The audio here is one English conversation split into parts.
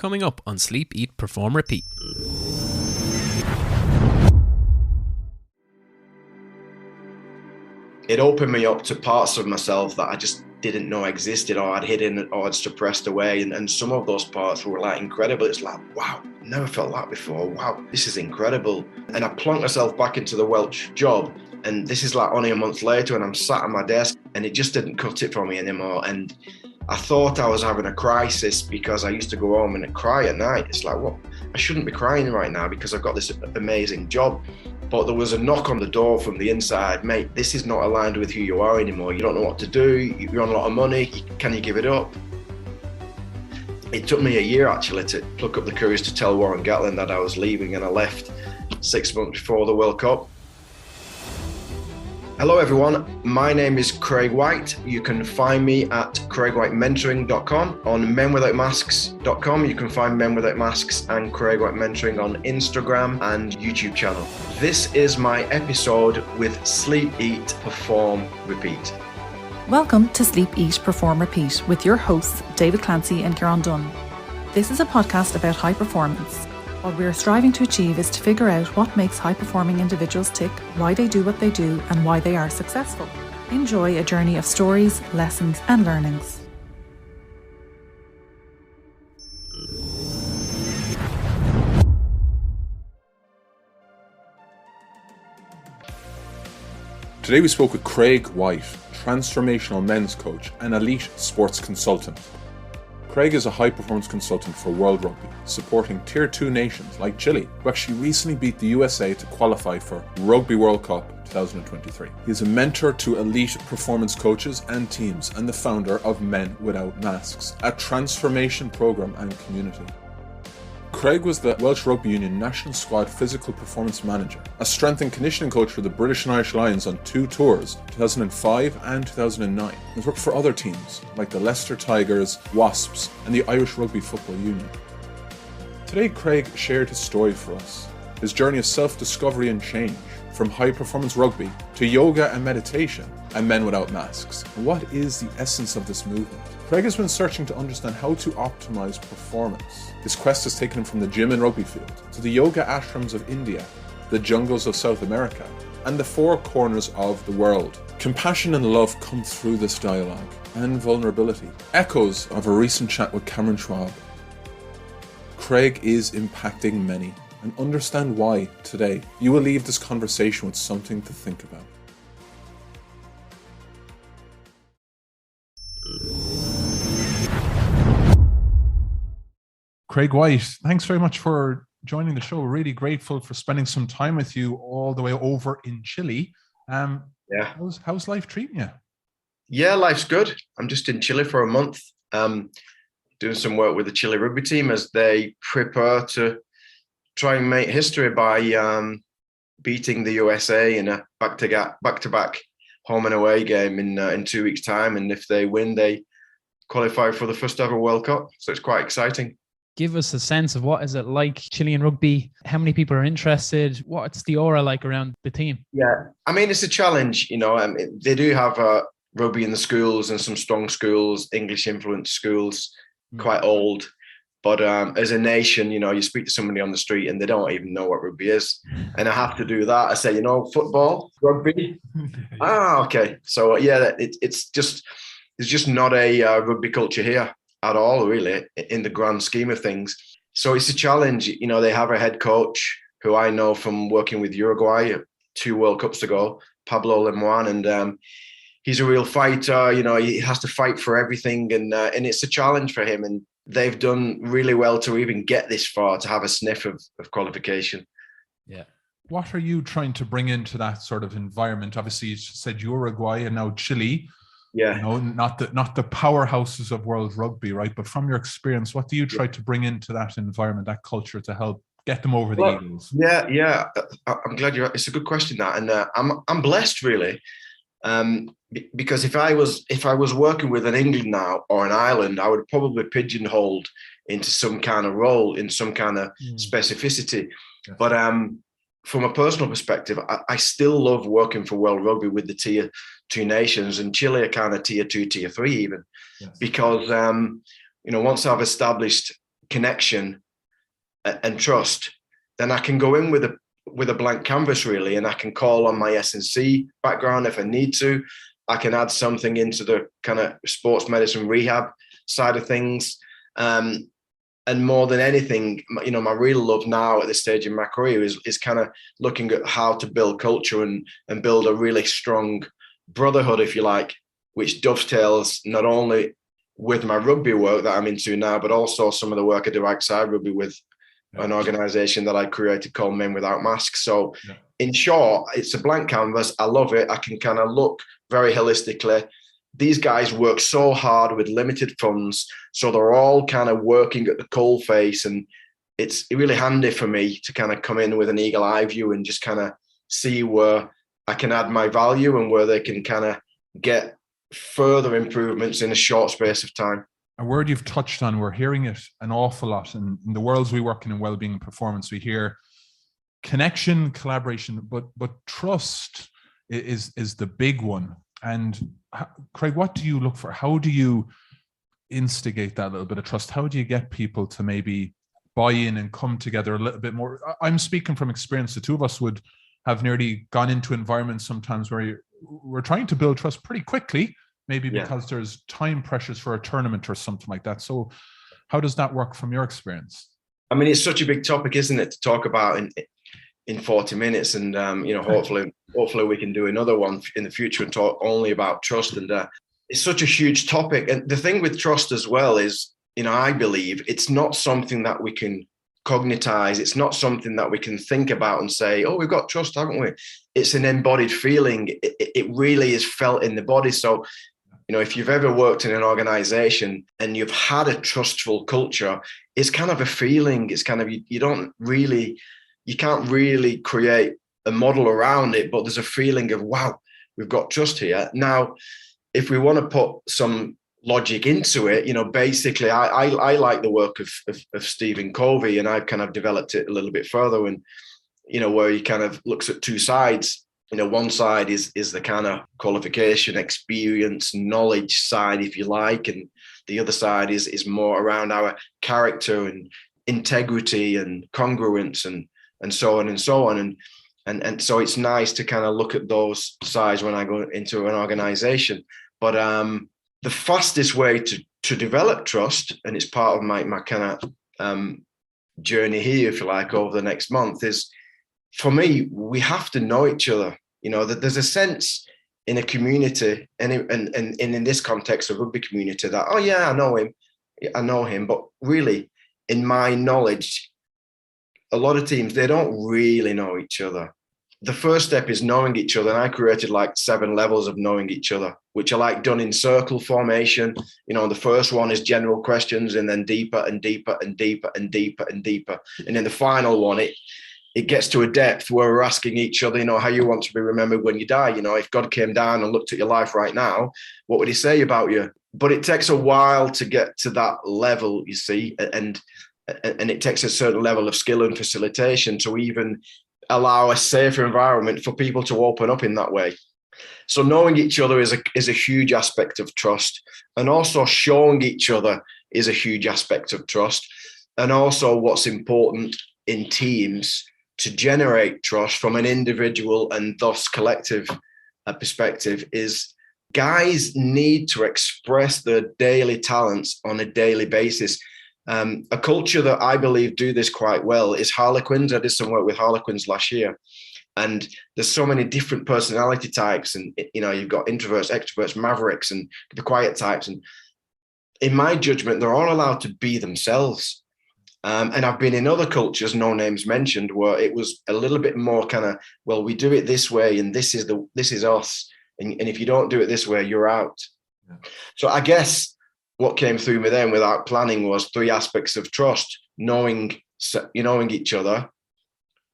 coming up on Sleep, Eat, Perform, Repeat. It opened me up to parts of myself that I just didn't know existed, or I'd hidden, or I'd suppressed away. And some of those parts were like incredible. It's like, wow, never felt that before. Wow, this is incredible. And I plunked myself back into the Welsh job. And this is like only a month later, and I'm sat at my desk and it just didn't cut it for me anymore. And I thought I was having a crisis because I used to go home and cry at night. It's like, what? I shouldn't be crying right now because I've got this amazing job. But there was a knock on the door from the inside. Mate, this is not aligned with who you are anymore. You don't know what to do. You're on a lot of money. Can you give it up? It took me a year actually to pluck up the courage to tell Warren Gatland that I was leaving, and I left 6 months before the World Cup. Hello everyone, my name is Craig White. You can find me at craigwhitementoring.com, on menwithoutmasks.com. You can find Men Without Masks and Craig White Mentoring on Instagram and YouTube channel. This is my episode with Sleep, Eat, Perform, Repeat. Welcome to Sleep, Eat, Perform, Repeat with your hosts David Clancy and Kieran Dunn. This is a podcast about high performance. What we are striving to achieve is to figure out what makes high-performing individuals tick, why they do what they do, and why they are successful. Enjoy a journey of stories, lessons, and learnings. Today we spoke with Craig White, transformational men's coach and elite sports consultant. Craig is a high-performance consultant for World Rugby, supporting Tier 2 nations like Chile, who actually recently beat the USA to qualify for Rugby World Cup 2023. He is a mentor to elite performance coaches and teams, and the founder of Men Without Masks, a transformation program and community. Craig was the Welsh Rugby Union National Squad Physical Performance Manager, a strength and conditioning coach for the British and Irish Lions on 2 tours, 2005 and 2009. He's worked for other teams like the Leicester Tigers, Wasps and the Irish Rugby Football Union. Today Craig shared his story for us, his journey of self-discovery and change, from high-performance rugby to yoga and meditation and Men Without Masks. And what is the essence of this movement? Craig has been searching to understand how to optimise performance. His quest has taken him from the gym and rugby field to the Yoga Ashrams of India, the jungles of South America, and the 4 corners of the world. Compassion and love come through this dialogue, and vulnerability. Echoes of a recent chat with Cameron Schwab. Craig is impacting many, and understand why today. You will leave this conversation with something to think about. Craig White, thanks very much for joining the show. We're really grateful for spending some time with you all the way over in Chile. How's life treating you? Yeah, life's good. I'm just in Chile for a month, doing some work with the Chile rugby team as they prepare to try and make history by beating the USA in a back-to-back home and away game in 2 weeks' time. And if they win, they qualify for the first ever World Cup. So it's quite exciting. Give us a sense of what is it like, Chilean rugby? How many people are interested? What's the aura like around the team? Yeah, I mean, it's a challenge. They do have rugby in the schools and some strong schools, English influenced schools, quite old. But as a nation, you speak to somebody on the street and they don't even know what rugby is. And I have to do that. I say, football, rugby. Okay. So it's just, there's just not a rugby culture here at all, really, in the grand scheme of things. So it's a challenge. They have a head coach who I know from working with Uruguay 2 World Cups ago, Pablo Lemoine, and he's a real fighter. He has to fight for everything, and it's a challenge for him. And they've done really well to even get this far, to have a sniff of qualification. Yeah. What are you trying to bring into that sort of environment? Obviously, you said Uruguay and now Chile. Yeah. Not the powerhouses of world rugby, right? But from your experience, what do you try to bring into that environment, that culture, to help get them over the Eagles? Yeah. I'm glad it's a good question, that, and I'm blessed, really, because if I was working with an England now or an Ireland, I would probably pigeonholed into some kind of role, in some kind of specificity. Yes. But from a personal perspective, I still love working for World Rugby with the Tier 2 nations, and Chile are kind of Tier 2, Tier 3 even, yes. Because once I've established connection and trust, then I can go in with a blank canvas really, and I can call on my S&C background if I need to. I can add something into the kind of sports medicine rehab side of things. And more than anything, my real love now at this stage in my career is kind of looking at how to build culture and build a really strong brotherhood, if you like, which dovetails not only with my rugby work that I'm into now, but also some of the work I do outside rugby with an organization that I created called Men Without Masks. So in short, it's a blank canvas. I love it. I can kind of look very holistically. These guys work so hard with limited funds, so they're all kind of working at the coal face, and it's really handy for me to kind of come in with an eagle eye view and just kind of see where I can add my value and where they can kind of get further improvements in a short space of time. A word you've touched on, we're hearing it an awful lot in the worlds we work in well-being and performance. We hear connection, collaboration, but trust is the big one. And Craig, what do you look for? How do you instigate that little bit of trust? How do you get people to maybe buy in and come together a little bit more? I'm speaking from experience. The two of us would have nearly gone into environments sometimes where we're trying to build trust pretty quickly, maybe because there's time pressures for a tournament or something like that. So how does that work from your experience? I mean, it's such a big topic, isn't it, to talk about in 40 minutes. And, hopefully we can do another one in the future and talk only about trust. And it's such a huge topic. And the thing with trust as well is, I believe it's not something that we can cognitize. It's not something that we can think about and say, oh, we've got trust, haven't we? It's an embodied feeling. It really is felt in the body. So, if you've ever worked in an organization and you've had a trustful culture, it's kind of a feeling. It's kind of, you can't really create a model around it, but there's a feeling of, wow, we've got trust here. Now, if we want to put some logic into it, basically I like the work of Stephen Covey, and I've kind of developed it a little bit further, and where he kind of looks at two sides. One side is the kind of qualification, experience, knowledge side, if you like, and the other side is more around our character and integrity and congruence and so on and so on. And so it's nice to kind of look at those sides when I go into an organization. But the fastest way to develop trust, and it's part of my kind of journey here, if you like, over the next month, is, for me, we have to know each other. That there's a sense in a community, and in this context, a rugby community, that, oh yeah, I know him, but really, in my knowledge, a lot of teams, they don't really know each other. The first step is knowing each other, and I created like 7 levels of knowing each other, which are like done in circle formation. The first one is general questions, and then deeper and deeper and deeper and deeper and deeper, and then the final one, it gets to a depth where we're asking each other, how you want to be remembered when you die. If God came down and looked at your life right now, what would he say about you? But it takes a while to get to that level, you see, and it takes a certain level of skill and facilitation to even allow a safer environment for people to open up in that way. So knowing each other is a huge aspect of trust, and also showing each other is a huge aspect of trust. And also what's important in teams to generate trust from an individual and thus collective perspective is, guys need to express their daily talents on a daily basis. A culture that I believe do this quite well is Harlequins. I did some work with Harlequins last year, and there's so many different personality types, and you've got introverts, extroverts, mavericks, and the quiet types. And in my judgment, they're all allowed to be themselves. And I've been in other cultures, no names mentioned, where it was a little bit more kind of, well, we do it this way, and this is us, and if you don't do it this way, you're out. Yeah. So I guess what came through me then without planning was 3 aspects of trust: knowing each other,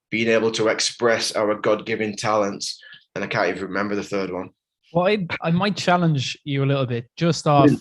being able to express our God-given talents, and I can't even remember the third one. Well, I might challenge you a little bit, just off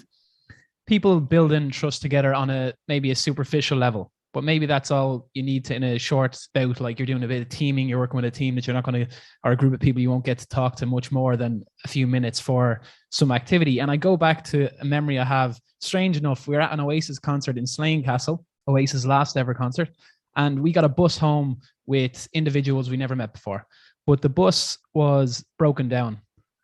people building trust together on maybe a superficial level, but maybe that's all you need to, in a short bout, like you're doing a bit of teaming, you're working with a team that you're not going to, or a group of people you won't get to talk to much more than a few minutes for some activity. And I go back to a memory I have. Strange enough, we were at an Oasis concert in Slane Castle, Oasis' last ever concert. And we got a bus home with individuals we never met before. But the bus was broken down.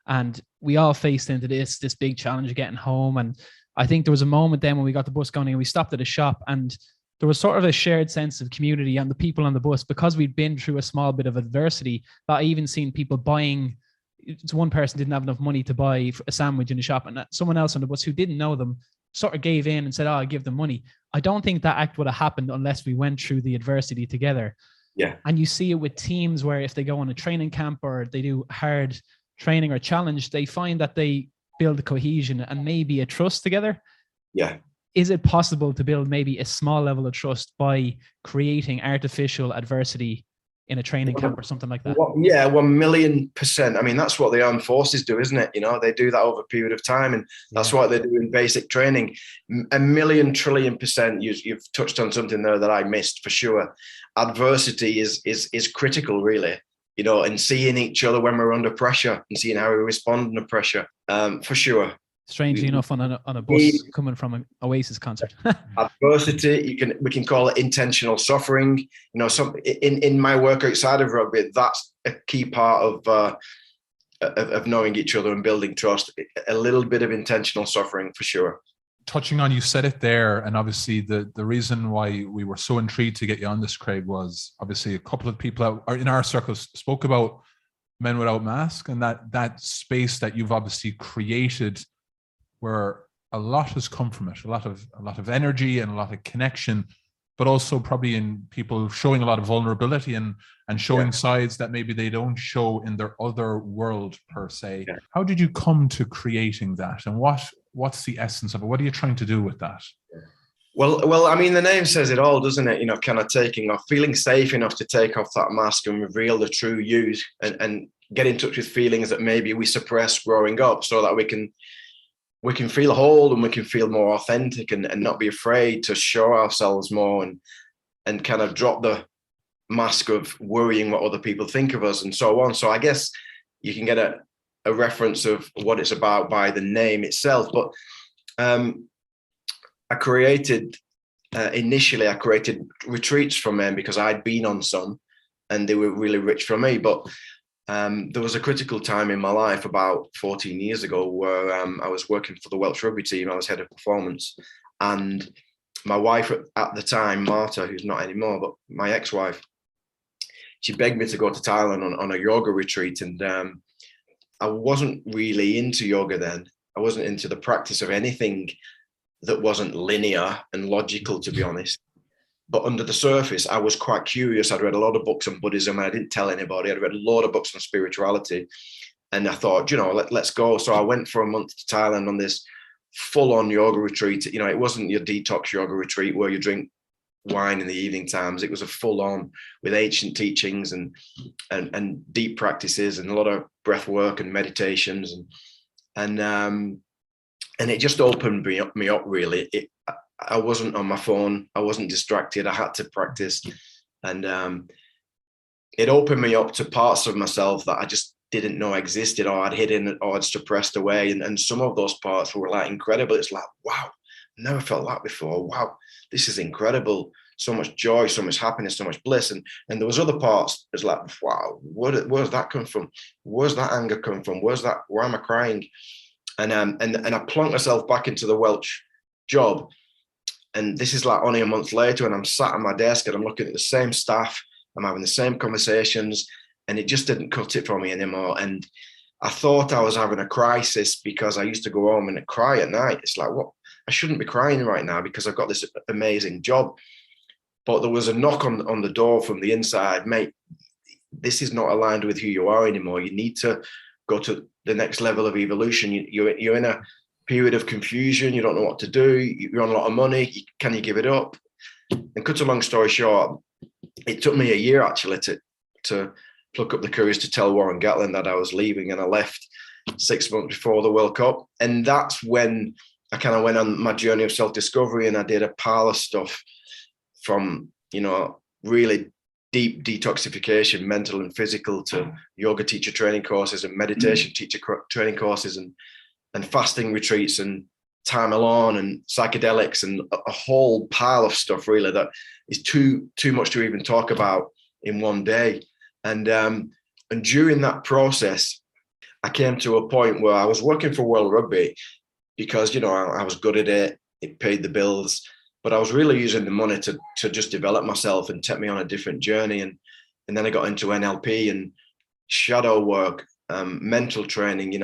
And we all faced into this big challenge of getting home. And I think there was a moment then when we got the bus going and we stopped at a shop, and there was sort of a shared sense of community and the people on the bus, because we'd been through a small bit of adversity, that I even seen people buying. One person didn't have enough money to buy a sandwich in the shop, and someone else on the bus who didn't know them sort of gave in and said, "Oh, I'll give them money." I don't think that act would have happened unless we went through the adversity together. Yeah. And you see it with teams where if they go on a training camp or they do hard training or challenge, they find that they build cohesion and maybe a trust together. Yeah. Is it possible to build maybe a small level of trust by creating artificial adversity in a training camp or something like that? Yeah, 1,000,000%. I mean, that's what the armed forces do, isn't it? You know, they do that over a period of time, and that's what they do in basic training. 1,000,000,000,000,000%. You've touched on something there that I missed for sure. Adversity is critical, really. You know, and seeing each other when we're under pressure and seeing how we respond under pressure, for sure. Strangely enough, on a bus coming from an Oasis concert. Adversity, we can call it intentional suffering. You know, in my work outside of rugby, that's a key part of knowing each other and building trust. A little bit of intentional suffering, for sure. Touching on, you said it there, and obviously the reason why we were so intrigued to get you on this, Craig, was obviously a couple of people in our circles spoke about Men Without Mask, and that space that you've obviously created, where a lot has come from it, a lot of energy and a lot of connection, but also probably in people showing a lot of vulnerability and showing sides that maybe they don't show in their other world per se. Yeah. How did you come to creating that, and what's the essence of it? What are you trying to do with that? Well, I mean, the name says it all, doesn't it? You know, kind of feeling safe enough to take off that mask and reveal the true you, and get in touch with feelings that maybe we suppressed growing up, so that we can feel whole and we can feel more authentic and not be afraid to show ourselves more and kind of drop the mask of worrying what other people think of us and so on. So I guess you can get a reference of what it's about by the name itself. But initially I created retreats for men because I'd been on some and they were really rich for me. But there was a critical time in my life about 14 years ago where I was working for the Welsh Rugby team. I was head of performance, and my wife at the time, Marta, who's not anymore, but my ex-wife, she begged me to go to Thailand on a yoga retreat. And I wasn't really into yoga then. I wasn't into the practice of anything that wasn't linear and logical, to be honest. But under the surface, I was quite curious. I'd read a lot of books on Buddhism and I didn't tell anybody. I'd read a lot of books on spirituality. And I thought, let's go. So I went for a month to Thailand on this full-on yoga retreat. You know, it wasn't your detox yoga retreat where you drink wine in the evening times. It was a full-on with ancient teachings and deep practices and a lot of breath work and meditations. And it just opened me up really. I wasn't on my phone. I wasn't distracted. I had to practice. And it opened me up to parts of myself that I just didn't know existed, or I'd hidden, or I'd suppressed away. And some of those parts were like incredible. It's like, wow, never felt that before. Wow, this is incredible. So much joy, so much happiness, so much bliss. And there was other parts. It's like, wow, where's that come from? Where's that anger come from? Why am I crying? And I plunked myself back into the Welsh job. And this is like only a month later, and I'm sat at my desk and I'm looking at the same staff. I'm having the same conversations, and it just didn't cut it for me anymore. And I thought I was having a crisis because I used to go home and cry at night. It's like, what? I shouldn't be crying right now because I've got this amazing job. But there was a knock on the door from the inside. Mate, this is not aligned with who you are anymore. You need to go to the next level of evolution. You're in a period of confusion. You don't know what to do. You're on a lot of money. Can you give it up? And cut a long story short, it took me a year actually to pluck up the courage to tell Warren Gatland that I was leaving, and I left 6 months before the World Cup. And that's when I kind of went on my journey of self-discovery, and I did a pile of stuff from, really deep detoxification, mental and physical, to yoga teacher training courses and meditation teacher training courses and fasting retreats. And time alone and psychedelics and a whole pile of stuff really that is too much to even talk about in one day. And during that process, I came to a point where I was working for World Rugby because, I was good at it. It paid the bills, but I was really using the money to just develop myself and take me on a different journey. And then I got into NLP and shadow work, mental training,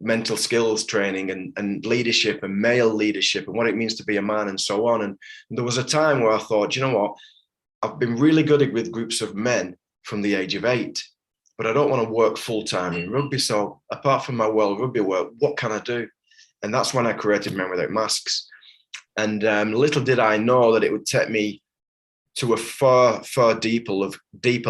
mental skills training and leadership and male leadership and what it means to be a man and so on. And there was a time where I thought, you know what, I've been really good with groups of men from the age of 8, but I don't want to work full time in rugby. So apart from my World Rugby work, what can I do? And that's when I created Men Without Masks. And little did I know that it would take me to a far deeper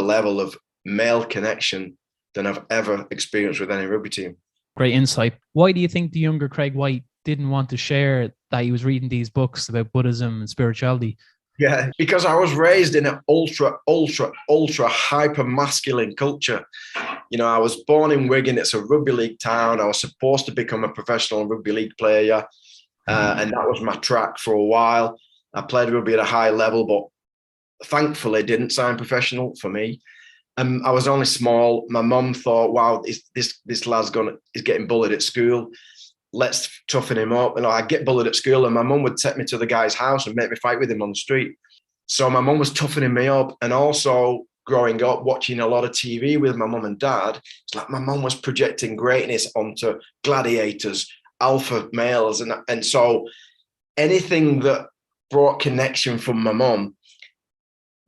level of male connection than I've ever experienced with any rugby team. Great insight. Why do you think the younger Craig White didn't want to share that he was reading these books about Buddhism and spirituality? Yeah, because I was raised in an ultra hyper masculine culture. I was born in Wigan. It's a rugby league town. I was supposed to become a professional rugby league player. And that was my track for a while. I played rugby at a high level, but thankfully didn't sign professional for me. I was only small. My mum thought, wow, this lad's is getting bullied at school. Let's toughen him up. I get bullied at school and my mum would take me to the guy's house and make me fight with him on the street. So my mum was toughening me up. And also growing up, watching a lot of TV with my mum and dad, it's like my mum was projecting greatness onto gladiators, alpha males. And so anything that brought connection from my mum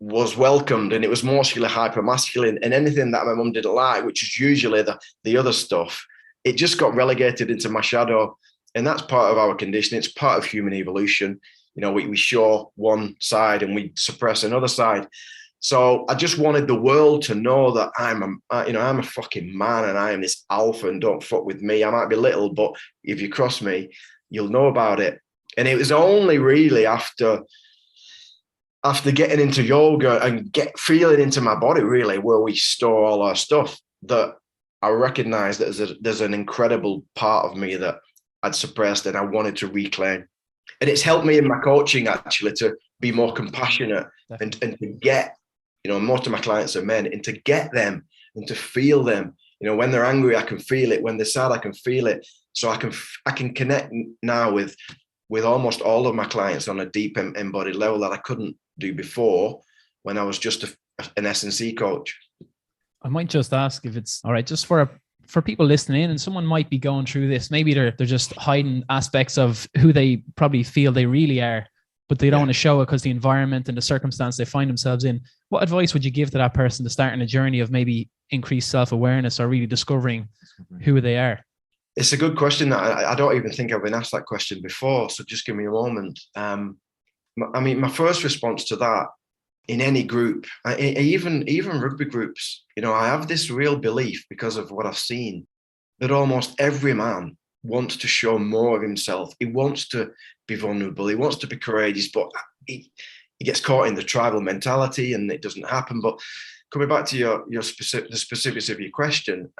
was welcomed, and it was mostly hyper masculine, and anything that my mum didn't like, which is usually the other stuff, it just got relegated into my shadow. And that's part of our conditioning. It's part of human evolution. We show one side and we suppress another side. So I just wanted the world to know that I'm a fucking man and I am this alpha and don't fuck with me. I might be little, but if you cross me, you'll know about it. And it was only really after getting into yoga and feeling into my body really where we store all our stuff that I recognized that there's an incredible part of me that I'd suppressed and I wanted to reclaim. And it's helped me in my coaching actually to be more compassionate and to get, most of my clients are men, and to get them and to feel them. When they're angry, I can feel it. When they're sad, I can feel it. So I can connect now with almost all of my clients on a deep embodied level that I couldn't do before when I was just an S&C coach. I might just ask if it's all right, just for people listening in, and someone might be going through this. Maybe they're just hiding aspects of who they probably feel they really are, but they don't want to show it because the environment and the circumstance they find themselves in. What advice would you give to that person to start in a journey of maybe increased self-awareness or really discovering who they are? It's a good question. I don't even think I've been asked that question before. So just give me a moment. My first response to that, in any group, even rugby groups, I have this real belief because of what I've seen that almost every man wants to show more of himself. He wants to be vulnerable. He wants to be courageous, but he gets caught in the tribal mentality and it doesn't happen. But coming back to the specifics of your question,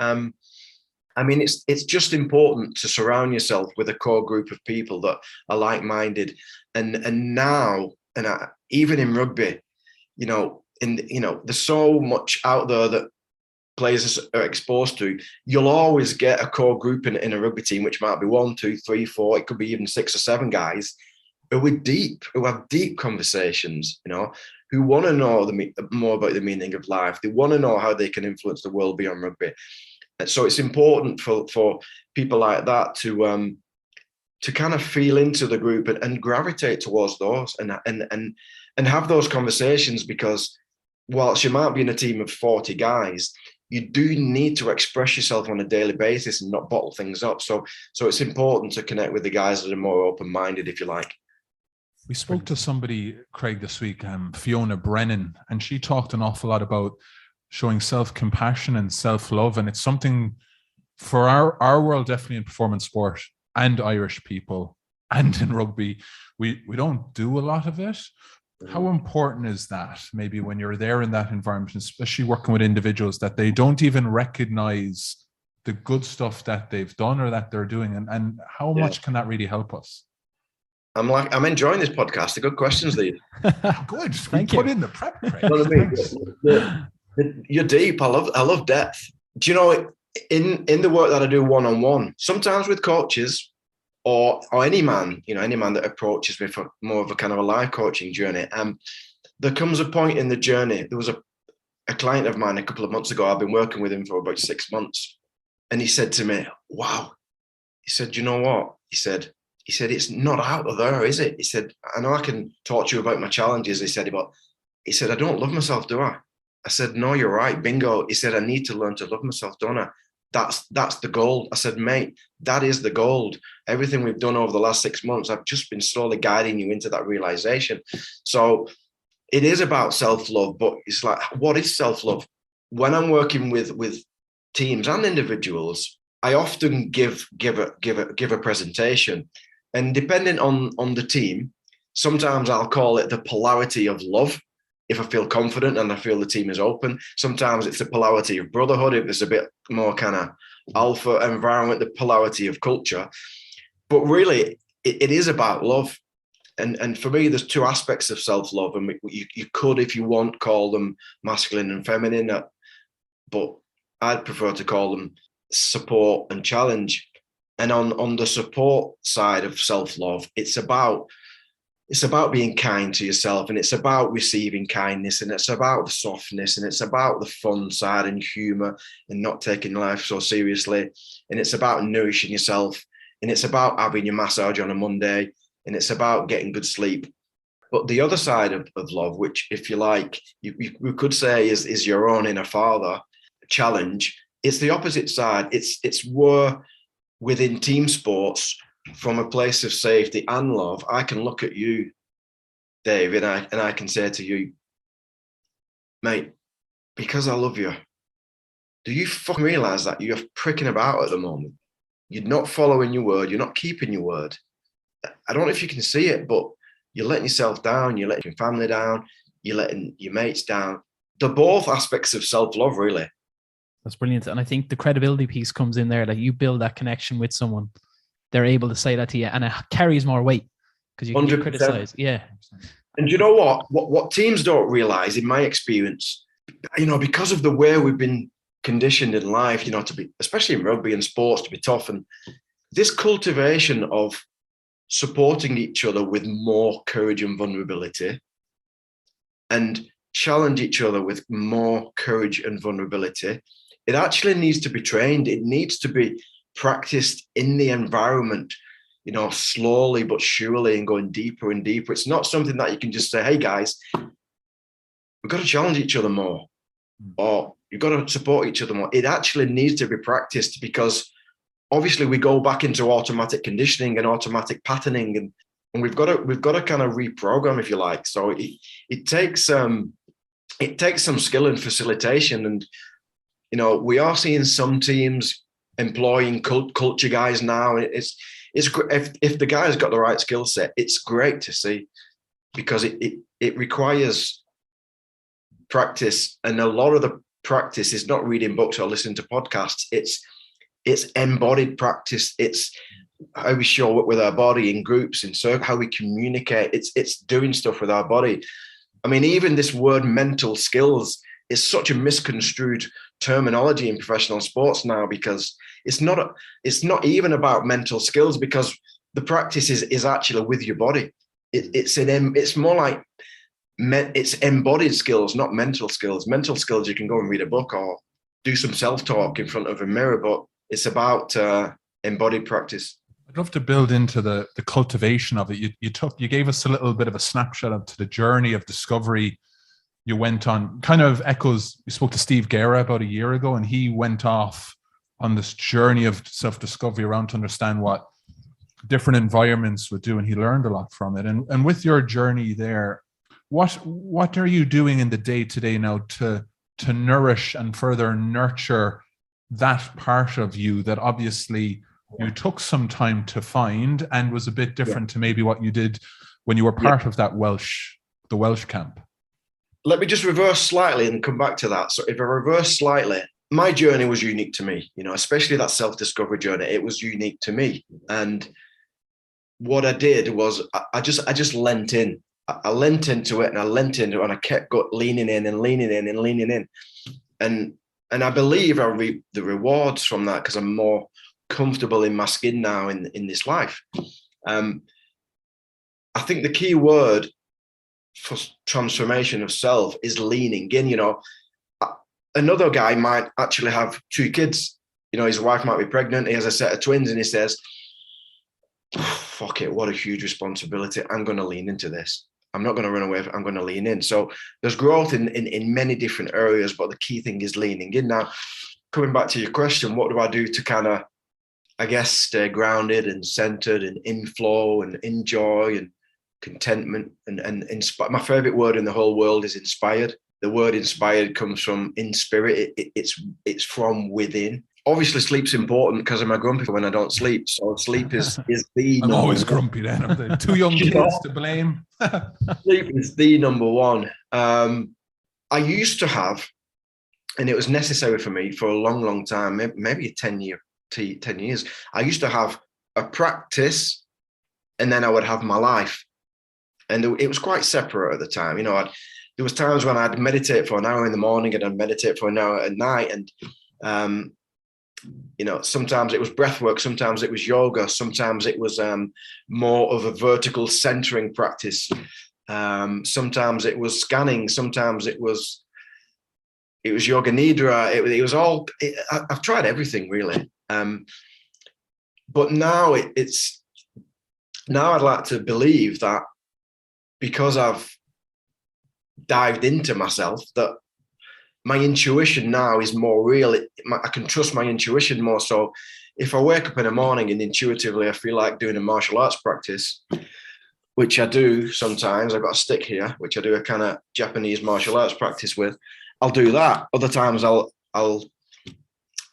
it's just important to surround yourself with a core group of people that are like-minded. And now, even in rugby, there's so much out there that players are exposed to. You'll always get a core group in a rugby team, which might be 1, 2, 3, 4. It could be even 6 or 7 guys who have deep conversations, who want to know more about the meaning of life. They want to know how they can influence the world beyond rugby. And so it's important for people like that to kind of feel into the group and gravitate towards those and have those conversations, because whilst you might be in a team of 40 guys, you do need to express yourself on a daily basis and not bottle things up. So it's important to connect with the guys that are more open-minded, if you like. We spoke to somebody, Craig, this week, Fiona Brennan, and she talked an awful lot about showing self-compassion and self-love. And it's something for our world, definitely in performance sport and Irish people and in rugby, we don't do a lot of it. How important is that maybe when you're there in that environment, especially working with individuals, that they don't even recognize the good stuff that they've done or that they're doing, and how much can that really help us? I'm enjoying this podcast. The good questions, these. Good. Thank Put you. in the prep, Craig. You know what I mean? You're deep. I love depth. Do you know, in the work that I do one-on-one, sometimes with coaches or any man that approaches me for more of a kind of a life coaching journey, there comes a point in the journey. There was a client of mine a couple of months ago. I've been working with him for about 6 months. And he said to me, wow. He said, you know what? He said, it's not out of there, is it? He said, I know I can talk to you about my challenges. He said, but he said, I don't love myself, do I? I said, no, you're right. Bingo. He said, I need to learn to love myself, don't I? That's the gold. I said, mate, that is the gold. Everything we've done over the last 6 months, I've just been slowly guiding you into that realization. So it is about self-love, but it's like, what is self-love? When I'm working with teams and individuals, I often give a presentation, and depending on the team, sometimes I'll call it the polarity of love if I feel confident and I feel the team is open. Sometimes it's the polarity of brotherhood if it's a bit more kind of alpha environment, the polarity of culture. But really, it is about love. And for me, there's two aspects of self-love, and you could, if you want, call them masculine and feminine, but I'd prefer to call them support and challenge. And on the support side of self-love, it's about being kind to yourself, and it's about receiving kindness, and it's about the softness, and it's about the fun side and humor and not taking life so seriously. And it's about nourishing yourself, and it's about having your massage on a Monday, and it's about getting good sleep. But the other side of love, which, if you like, you could say is your own inner father challenge, it's the opposite side. It's where within team sports, from a place of safety and love, I can look at you, Dave, and I can say to you, mate, because I love you, do you fucking realize that you're pricking about at the moment? You're not following your word. You're not keeping your word. I don't know if you can see it, but you're letting yourself down. You're letting your family down. You're letting your mates down. They're both aspects of self-love, really. That's brilliant. And I think the credibility piece comes in there, that you build that connection with someone. They're able to say that to you, and it carries more weight because you can get criticized. Yeah. And you know what teams don't realize, in my experience, because of the way we've been conditioned in life, to be, especially in rugby and sports, to be tough, and this cultivation of supporting each other with more courage and vulnerability, and challenge each other with more courage and vulnerability, it actually needs to be trained. It needs to be practiced in the environment, slowly but surely, and going deeper and deeper. It's not something that you can just say, hey guys, we've got to challenge each other more, or you've got to support each other more. It actually needs to be practiced, because obviously we go back into automatic conditioning and automatic patterning, and we've got to kind of reprogram, if you like. So it takes some skill and facilitation. And we are seeing some teams employing culture guys now. It's if the guy's got the right skill set, it's great to see, because it requires practice, and a lot of the practice is not reading books or listening to podcasts. It's embodied practice. It's how we show up with our body in groups, and so how we communicate. It's doing stuff with our body. I mean, even this word mental skills is such a misconstrued terminology in professional sports now, because it's not even about mental skills, because the practice is actually with your body. It's more like it's embodied skills, not mental skills. Mental skills, you can go and read a book or do some self-talk in front of a mirror, but it's about embodied practice. I'd love to build into the cultivation of it. You gave us a little bit of a snapshot of the journey of discovery you went on. Kind of echoes, you spoke to Steve Guerra about a year ago, and he went off on this journey of self-discovery around to understand what different environments would do, and he learned a lot from it. And with your journey there, what are you doing in the day-to-day now to nourish and further nurture that part of you that obviously you took some time to find and was a bit different to maybe what you did when you were part of that the Welsh camp? Let me just reverse slightly and come back to that. So if I reverse slightly, my journey was unique to me, especially that self-discovery journey. It was unique to me. And what I did was I just lent in. I lent into it, and I lent into it, and I kept leaning in and leaning in and leaning in. And I believe I reap the rewards from that because I'm more comfortable in my skin now in this life. I think the key word for transformation of self is leaning in. Another guy might actually have 2 kids. His wife might be pregnant. He has a set of twins, and he says, fuck it, what a huge responsibility. I'm going to lean into this. I'm not going to run away. I'm going to lean in. So there's growth in many different areas, but the key thing is leaning in. Now, coming back to your question, what do I do to kind of, I guess, stay grounded and centered and in flow and enjoy and contentment and inspire? My favorite word in the whole world is inspired. The word inspired comes from in spirit. It's from within. Obviously, sleep's important because I'm a grumpy when I don't sleep. So sleep is the I'm number always one. grumpy then. I've got 2 young kids to blame. Sleep is the number one. I used to have, and it was necessary for me for a long, long time, maybe 10 years. I used to have a practice, and then I would have my life. And it was quite separate at the time. There was times when I'd meditate for an hour in the morning and I'd meditate for an hour at night. And, sometimes it was breath work. Sometimes it was yoga. Sometimes it was more of a vertical centering practice. Sometimes it was scanning. Sometimes it was yoga nidra. It was all, I've tried everything really. But now now I'd like to believe that because I've dived into myself, that my intuition now is more real. I can trust my intuition more. So if I wake up in the morning and intuitively I feel like doing a martial arts practice, which I do sometimes, I've got a stick here, which I do a kind of Japanese martial arts practice with, I'll do that. Other times I'll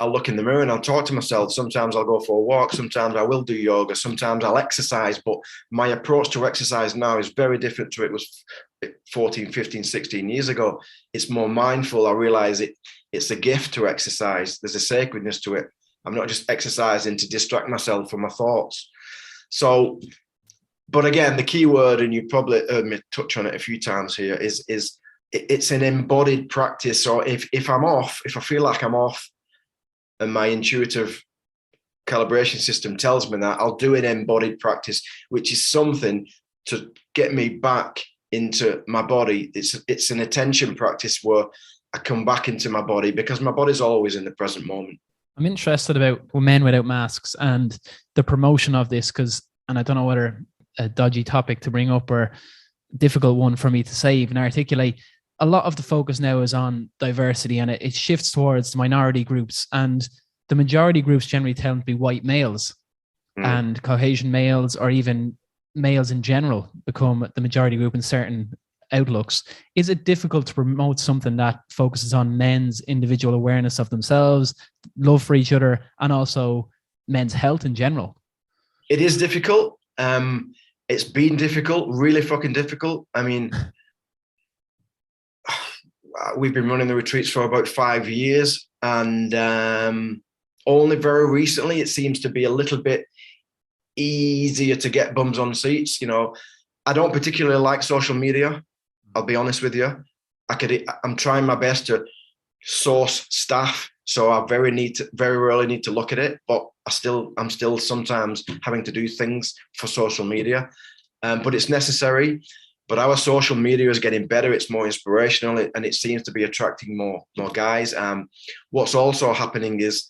look in the mirror and I'll talk to myself. Sometimes I'll go for a walk. Sometimes I will do yoga. Sometimes I'll exercise. But my approach to exercise now is very different to it was 14, 15, 16 years ago. It's more mindful. I realize it's a gift to exercise. There's a sacredness to it. I'm not just exercising to distract myself from my thoughts. So, but again, the key word, and you probably heard me touch on it a few times here, is it's an embodied practice. So if I'm off, if I feel like I'm off, and my intuitive calibration system tells me that, I'll do an embodied practice, which is something to get me back into my body. It's an attention practice where I come back into my body because my body's always in the present moment. I'm interested about Men Without Masks and the promotion of this and I don't know whether a dodgy topic to bring up or difficult one for me to say, even articulate. A lot of the focus now is on diversity, and it shifts towards the minority groups, and the majority groups generally tend to be white males and Caucasian males, or even males in general become the majority group in certain outlooks. Is it difficult to promote something that focuses on men's individual awareness of themselves, love for each other, and also men's health in general? It is difficult. It's been difficult, really fucking difficult. I mean, we've been running the retreats for about 5 years, and only very recently it seems to be a little bit easier to get bums on seats. I don't particularly like social media. I'll be honest with you. I'm trying my best to source staff, so I very rarely need to look at it, but I'm still sometimes having to do things for social media, but it's necessary. But our social media is getting better. It's more inspirational, and it seems to be attracting more guys. What's also happening is,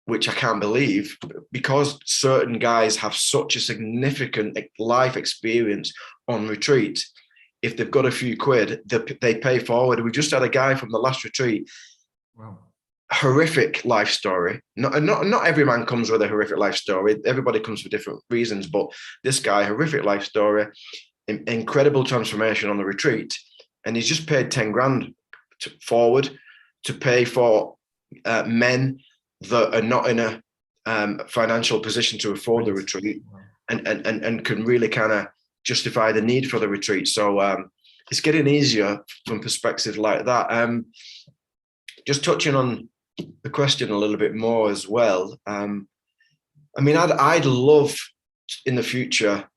which I can't believe, because certain guys have such a significant life experience on retreat, if they've got a few quid, they pay forward. We just had a guy from the last retreat. Wow. Horrific life story. Not every man comes with a horrific life story. Everybody comes for different reasons, but this guy, horrific life story, incredible transformation on the retreat, and he's just paid 10 grand forward to pay for men that are not in a financial position to afford the retreat, and can really kind of justify the need for the retreat. So it's getting easier from perspectives like that. Just touching on the question a little bit more as well. I mean, I'd love in the future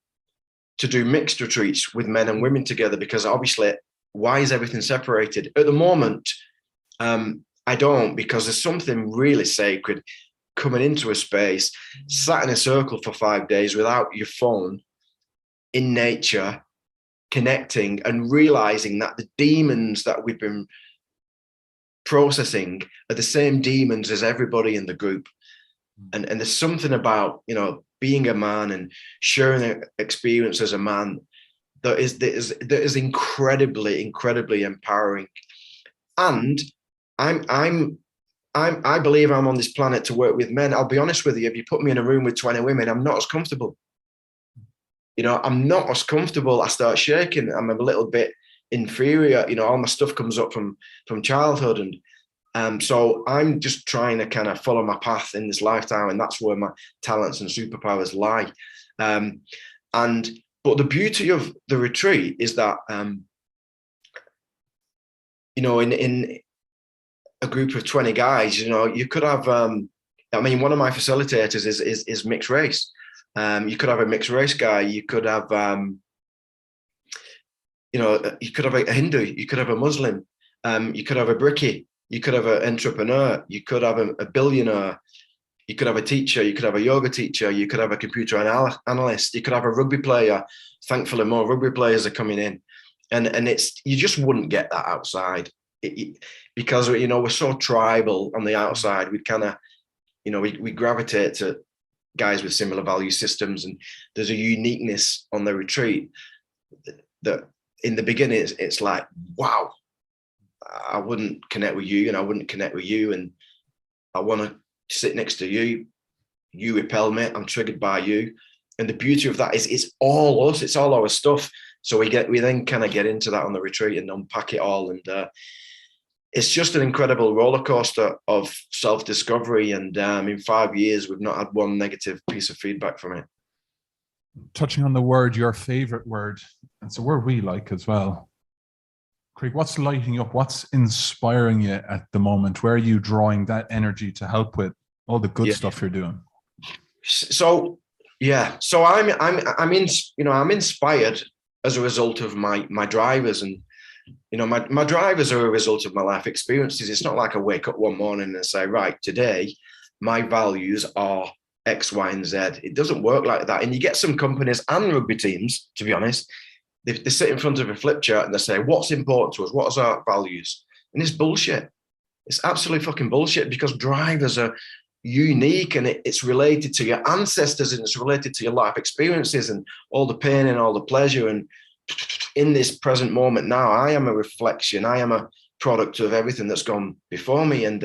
to do mixed retreats with men and women together, because obviously, why is everything separated? At the moment, I don't, because there's something really sacred coming into a space, sat in a circle for 5 days without your phone, in nature, connecting and realizing that the demons that we've been processing are the same demons as everybody in the group. And there's something about, being a man and sharing an experience as a man that is incredibly, incredibly empowering. And I believe I'm on this planet to work with men. I'll be honest with you, if you put me in a room with 20 women, I'm not as comfortable. I'm not as comfortable. I start shaking. I'm a little bit inferior. All my stuff comes up from childhood. And so I'm just trying to kind of follow my path in this lifetime. And that's where my talents and superpowers lie. But the beauty of the retreat is that, in a group of 20 guys, you could have, one of my facilitators is mixed race. You could have a mixed race guy. You could have, you could have a Hindu. You could have a Muslim. You could have a brickie. You could have an entrepreneur. You could have a billionaire. You could have a teacher. You could have a yoga teacher. You could have a computer analyst. You could have a rugby player. Thankfully, more rugby players are coming in, and you just wouldn't get that outside, because we're so tribal on the outside. We kind of, we gravitate to guys with similar value systems, and there's a uniqueness on the retreat that in the beginning it's like, wow, I wouldn't connect with you and I wouldn't connect with you, and I want to sit next to you. You repel me. I'm triggered by you. And the beauty of that is it's all us. It's all our stuff. So we then kind of get into that on the retreat and unpack it all. And it's just an incredible roller coaster of self-discovery. And in 5 years, we've not had one negative piece of feedback from it. Touching on the word, your favorite word, it's a word we like as well. Craig, what's lighting you up? What's inspiring you at the moment? Where are you drawing that energy to help with all the good stuff you're doing? So I'm inspired as a result of my drivers, and my drivers are a result of my life experiences. It's not like I wake up one morning and say, right, today my values are X, Y, and Z. It doesn't work like that. And you get some companies and rugby teams, to be honest, they sit in front of a flip chart and they say, what's important to us? What are our values? And it's bullshit. It's absolutely fucking bullshit, because drivers are unique, and it's related to your ancestors, and it's related to your life experiences and all the pain and all the pleasure. And in this present moment now, I am a reflection. I am a product of everything that's gone before me. And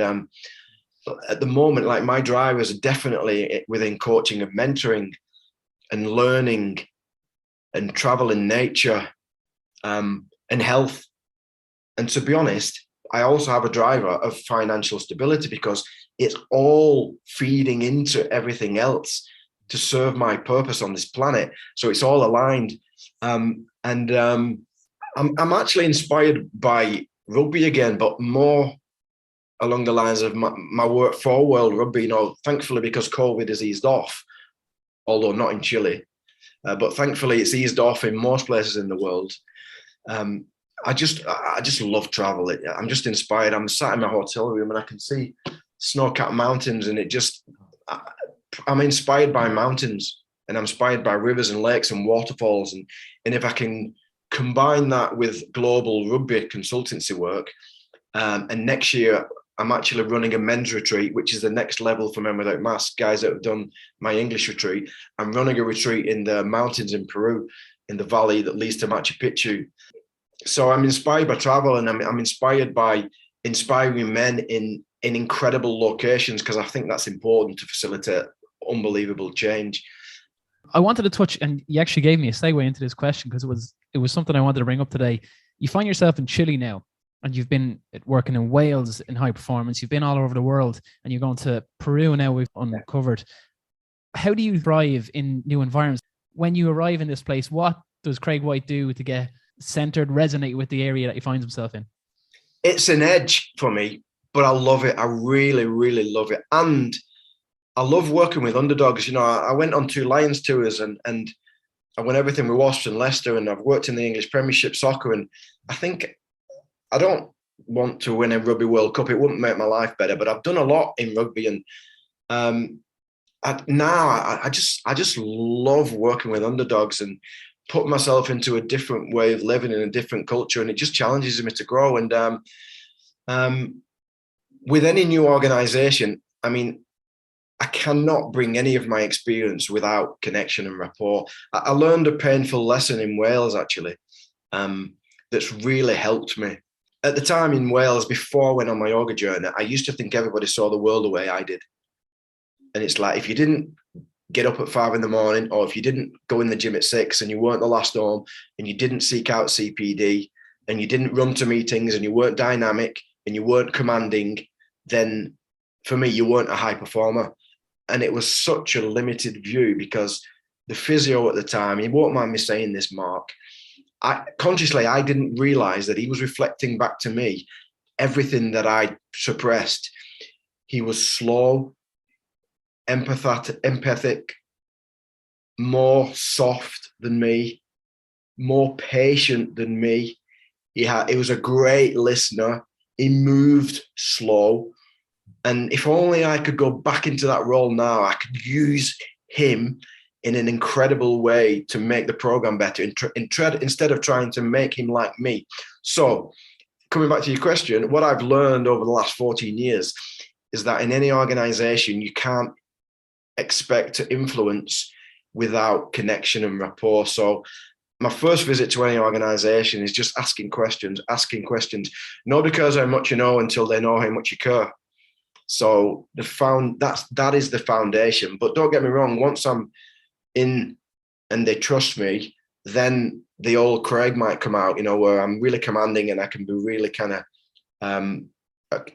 at the moment, like, my drivers are definitely within coaching and mentoring and learning and travel in nature, and health. And to be honest, I also have a driver of financial stability, because it's all feeding into everything else to serve my purpose on this planet. So it's all aligned. I'm actually inspired by rugby again, but more along the lines of my work for World Rugby. Thankfully, because COVID has eased off, although not in Chile. But thankfully, it's eased off in most places in the world. I just love travel. I'm just inspired. I'm sat in my hotel room and I can see snow-capped mountains, and I'm inspired by mountains, and I'm inspired by rivers and lakes and waterfalls. And if I can combine that with global rugby consultancy work, and next year I'm actually running a men's retreat, which is the next level for Men Without Masks, guys that have done my English retreat. I'm running a retreat in the mountains in Peru, in the valley that leads to Machu Picchu. So I'm inspired by travel, and I'm inspired by inspiring men in incredible locations, because I think that's important to facilitate unbelievable change. I wanted to touch, and you actually gave me a segue into this question, because it was something I wanted to bring up today. You find yourself in Chile now, and you've been working in Wales in high performance. You've been all over the world, and you're going to Peru now, we've uncovered. How do you thrive in new environments? When you arrive in this place, what does Craig White do to get centered, resonate with the area that he finds himself in? It's an edge for me, but I love it. I really, really love it. And I love working with underdogs. You know, I went on 2 Lions tours and I won everything with Wasps and Leicester, and I've worked in the English Premiership soccer. And I think I don't want to win a Rugby World Cup. It wouldn't make my life better, but I've done a lot in rugby. And I just love working with underdogs and put myself into a different way of living in a different culture. And it just challenges me to grow. And with any new organization, I mean, I cannot bring any of my experience without connection and rapport. I learned a painful lesson in Wales, actually, that's really helped me. At the time in Wales, before I went on my yoga journey, I used to think everybody saw the world the way I did. And it's like, if you didn't get up at 5 a.m, or if you didn't go in the gym at 6 and you weren't the last home and you didn't seek out CPD and you didn't run to meetings and you weren't dynamic and you weren't commanding, then for me, you weren't a high performer. And it was such a limited view, because the physio at the time, you won't mind me saying this, Mark, I didn't realize that he was reflecting back to me everything that I suppressed. He was slow, empathic, more soft than me, more patient than me. He was a great listener. He moved slow. And if only I could go back into that role now, I could use him in an incredible way to make the program better, instead of trying to make him like me. So coming back to your question, what I've learned over the last 14 years is that in any organization, you can't expect to influence without connection and rapport. So my first visit to any organization is just asking questions, Nobody cares how much you know until they know how much you care. So that is the foundation. But don't get me wrong, once I'm in and they trust me, then the old Craig might come out, you know, where I'm really commanding and I can be really kind of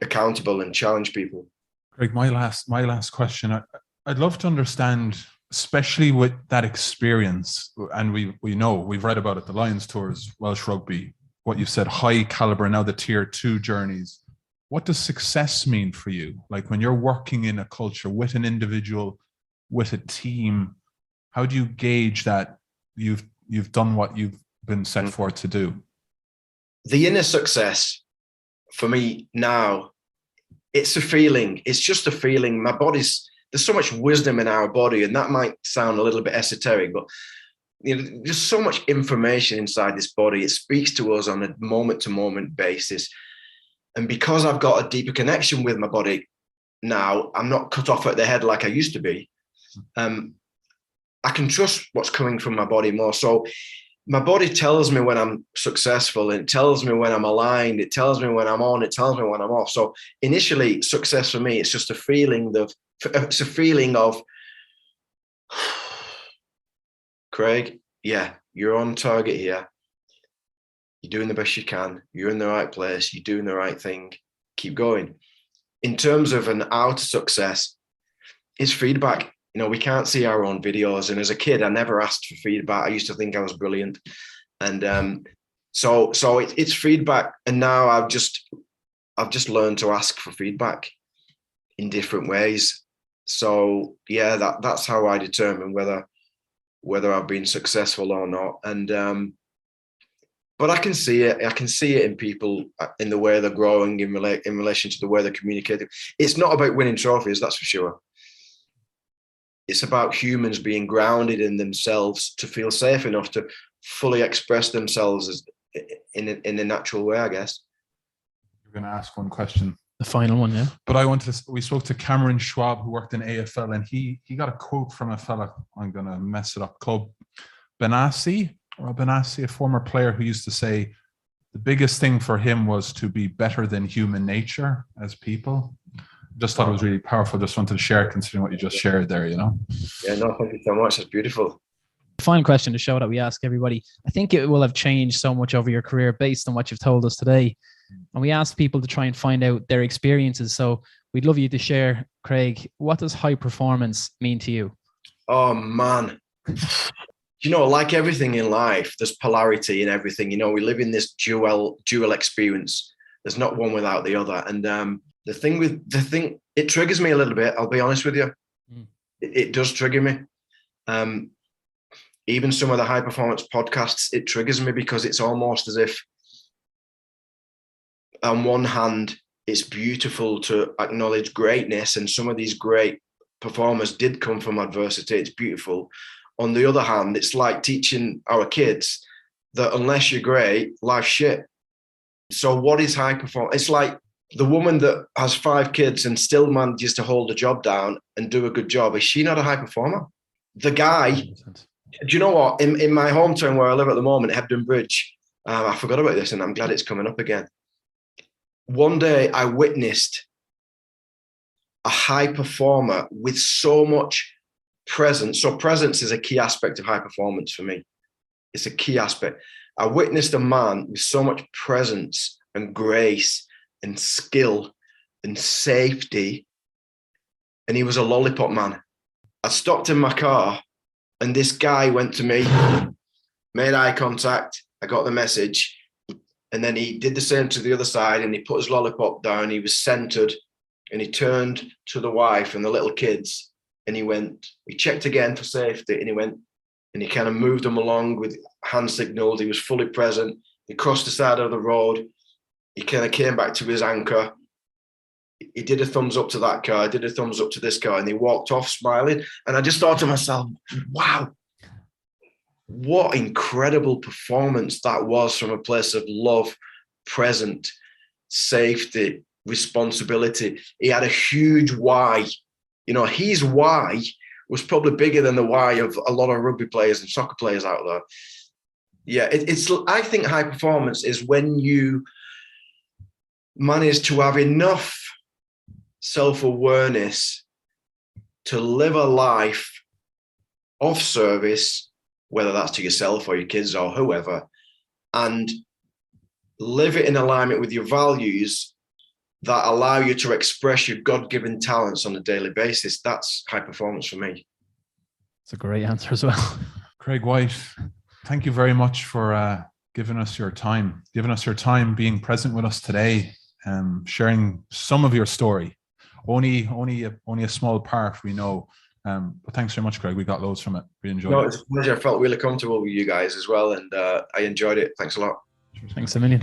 accountable and challenge people. Craig, my last question. I'd love to understand, especially with that experience, and we've read about it, the Lions tours, Welsh Rugby, what you've said, high caliber, now the tier 2 journeys. What does success mean for you? Like when you're working in a culture with an individual, with a team, how do you gauge that you've done what you've been set forth to do? The inner success for me now, it's a feeling. It's just a feeling. There's so much wisdom in our body, and that might sound a little bit esoteric, but you know, there's so much information inside this body. It speaks to us on a moment-to-moment basis. And because I've got a deeper connection with my body now, I'm not cut off at the head like I used to be. I can trust what's coming from my body more. So my body tells me when I'm successful, and it tells me when I'm aligned. It tells me when I'm on. It tells me when I'm off. So initially, success for me, it's just a feeling of, Craig, yeah, you're on target here. You're doing the best you can. You're in the right place. You're doing the right thing. Keep going. In terms of an outer success, it's feedback. You know, we can't see our own videos. And as a kid, I never asked for feedback. I used to think I was brilliant. And so it's feedback. And now I've just learned to ask for feedback in different ways. So yeah, that's how I determine whether I've been successful or not. And but I can see it. I can see it in people, in the way they're growing, in relation to the way they're communicating. It's not about winning trophies, that's for sure. It's about humans being grounded in themselves to feel safe enough to fully express themselves in a natural way, I guess. You're going to ask one question. The final one, yeah. But we spoke to Cameron Schwab, who worked in AFL, and he got a quote from a fella, I'm going to mess it up, called Benassi, a former player, who used to say the biggest thing for him was to be better than human nature as people. Just thought it was really powerful. Just wanted to share it, considering what you just shared there, you know? Yeah, no, thank you so much. That's beautiful. Final question, to show that we ask everybody. I think it will have changed so much over your career based on what you've told us today. And we asked people to try and find out their experiences. So we'd love you to share, Craig, what does high performance mean to you? Oh, man. You know, like everything in life, there's polarity in everything. You know, we live in this dual experience. There's not one without the other. And it triggers me a little bit. I'll be honest with you. It does trigger me. Even some of the high performance podcasts, it triggers me because it's almost as if, on one hand, it's beautiful to acknowledge greatness, and some of these great performers did come from adversity. It's beautiful. On the other hand, it's like teaching our kids that unless you're great, life's shit. So what is high performance? It's like the woman that has 5 kids and still manages to hold a job down and do a good job. Is she not a high performer? The guy, do you know what? In my hometown where I live at the moment, Hebden Bridge, I forgot about this and I'm glad it's coming up again. One day I witnessed a high performer with so much presence. So presence is a key aspect of high performance for me. It's a key aspect. I witnessed a man with so much presence and grace and skill and safety, and he was a lollipop man. I stopped in my car and this guy went to me, made eye contact. I got the message. And then he did the same to the other side and he put his lollipop down. He was centered and he turned to the wife and the little kids and he checked again for safety and he went and he kind of moved them along with hand signals. He was fully present. He crossed the side of the road. He kind of came back to his anchor. He did a thumbs up to that car, did a thumbs up to this car, and he walked off smiling. And I just thought to myself, wow, what incredible performance that was from a place of love, present, safety, responsibility. He had a huge why. You know, his why was probably bigger than the why of a lot of rugby players and soccer players out there. Yeah, I think high performance is when you manage to have enough self-awareness to live a life of service, whether that's to yourself or your kids or whoever, and live it in alignment with your values that allow you to express your God-given talents on a daily basis. That's high performance for me. It's a great answer as well. Craig White, thank you very much for giving us your time, being present with us today, sharing some of your story. Only a small part we know. But thanks very much, Craig. We got loads from it. We enjoyed it. It's a pleasure. I felt really comfortable with you guys as well, and I enjoyed it. Thanks a lot. Thanks a million.